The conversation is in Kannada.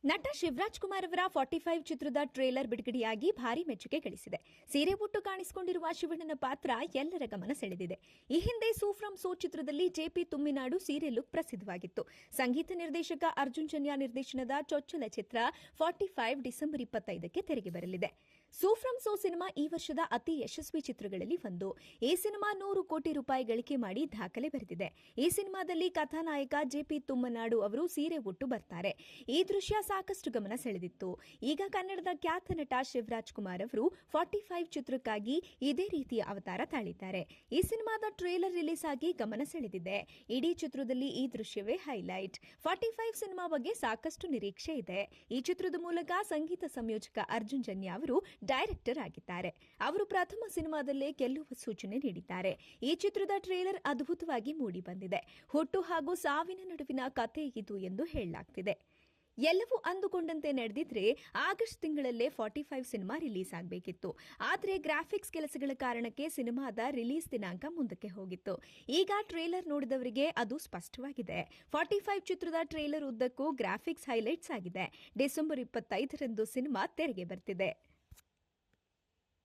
ನಟ ಶಿವರಾಜ್ ಕುಮಾರ್ ಅವರ 45 ಚಿತ್ರದ ಟ್ರೇಲರ್ ಬಿಡುಗಡೆಯಾಗಿ ಭಾರಿ ಮೆಚ್ಚುಗೆ ಗಳಿಸಿದೆ. ಸೀರೆ ಉಟ್ಟು ಕಾಣಿಸಿಕೊಂಡಿರುವ ಶಿವಣ್ಣನ ಪಾತ್ರ ಎಲ್ಲರ ಗಮನ ಸೆಳೆದಿದೆ. ಈ ಹಿಂದೆ ಸೂಫ್ರಂ ಸೋ ಚಿತ್ರದಲ್ಲಿ ಜೆಪಿ ತುಮ್ಮಿನಾಡು ಸೀರೆ ಲುಕ್ ಪ್ರಸಿದ್ಧವಾಗಿತ್ತು. ಸಂಗೀತ ನಿರ್ದೇಶಕ ಅರ್ಜುನ್ ಜನ್ಯ ನಿರ್ದೇಶನದ ಚೊಚ್ಚಲ ಚಿತ್ರ 45 ಡಿಸೆಂಬರ್ 25ಕ್ಕೆ ತೆರೆಗೆ ಬರಲಿದೆ. ಸೂಫ್ರಂ ಸೋ ಸಿನಿಮಾ ಈ ವರ್ಷದ ಅತಿ ಯಶಸ್ವಿ ಚಿತ್ರಗಳಲ್ಲಿ ಒಂದು. ಈ ಸಿನಿಮಾ 100 ಕೋಟಿ ರೂಪಾಯಿ ಗಳಿಕೆ ಮಾಡಿ ದಾಖಲೆ ಬರೆದಿದೆ. ಈ ಸಿನಿಮಾದಲ್ಲಿ ಕಥಾನಾಯಕ ಜೆಪಿ ತುಮ್ಮನಾಡು ಅವರು ಸೀರೆ ಉಟ್ಟು ಬರ್ತಾರೆ. ಈ ದೃಶ್ಯ ಸಾಕಷ್ಟು ಗಮನ ಸೆಳೆದಿತ್ತು. ಈಗ ಕನ್ನಡದ ಖ್ಯಾತ ನಟ ಶಿವರಾಜ್ ಕುಮಾರ್ ಅವರು 45 ಚಿತ್ರಕ್ಕಾಗಿ ಇದೇ ರೀತಿಯ ಅವತಾರ ತಾಳಿದ್ದಾರೆ. ಈ ಸಿನಿಮಾದ ಟ್ರೇಲರ್ ರಿಲೀಸ್ ಆಗಿ ಗಮನ ಸೆಳೆದಿದೆ. ಇಡೀ ಚಿತ್ರದಲ್ಲಿ ಈ ದೃಶ್ಯವೇ ಹೈಲೈಟ್. 45 ಸಿನಿಮಾ ಬಗ್ಗೆ ಸಾಕಷ್ಟು ನಿರೀಕ್ಷೆ ಇದೆ. ಈ ಚಿತ್ರದ ಮೂಲಕ ಸಂಗೀತ ಸಂಯೋಜಕ ಅರ್ಜುನ್ ಜನ್ಯ ಅವರು ಡೈರೆಕ್ಟರ್ ಆಗಿದ್ದಾರೆ. ಅವರು ಪ್ರಥಮ ಸಿನಿಮಾದಲ್ಲೇ ಗೆಲ್ಲುವ ಸೂಚನೆ ನೀಡಿದ್ದಾರೆ. ಈ ಚಿತ್ರದ ಟ್ರೇಲರ್ ಅದ್ಭುತವಾಗಿ ಮೂಡಿಬಂದಿದೆ. ಹುಟ್ಟು ಹಾಗೂ ಸಾವಿನ ನಡುವಿನ ಕಥೆ ಇದು ಎಂದು ಹೇಳಲಾಗ್ತಿದೆ. ಎಲ್ಲವೂ ಅಂದುಕೊಂಡಂತೆ ನಡೆದಿದ್ರೆ ಆಗಸ್ಟ್ ತಿಂಗಳಲ್ಲೇ 45 ಸಿನಿಮಾ ರಿಲೀಸ್ ಆಗಬೇಕಿತ್ತು. ಆದರೆ ಗ್ರಾಫಿಕ್ಸ್ ಕೆಲಸಗಳ ಕಾರಣಕ್ಕೆ ಸಿನಿಮಾದ ರಿಲೀಸ್ ದಿನಾಂಕ ಮುಂದಕ್ಕೆ ಹೋಗಿತ್ತು. ಈಗ ಟ್ರೇಲರ್ ನೋಡಿದವರಿಗೆ ಅದು ಸ್ಪಷ್ಟವಾಗಿದೆ. 45 ಚಿತ್ರದ ಟ್ರೇಲರ್ ಉದ್ದಕ್ಕೂ ಗ್ರಾಫಿಕ್ಸ್ ಹೈಲೈಟ್ಸ್ ಆಗಿದೆ. ಡಿಸೆಂಬರ್ 25ರಂದು ಸಿನಿಮಾ ತೆರೆಗೆ ಬರ್ತಿದೆ.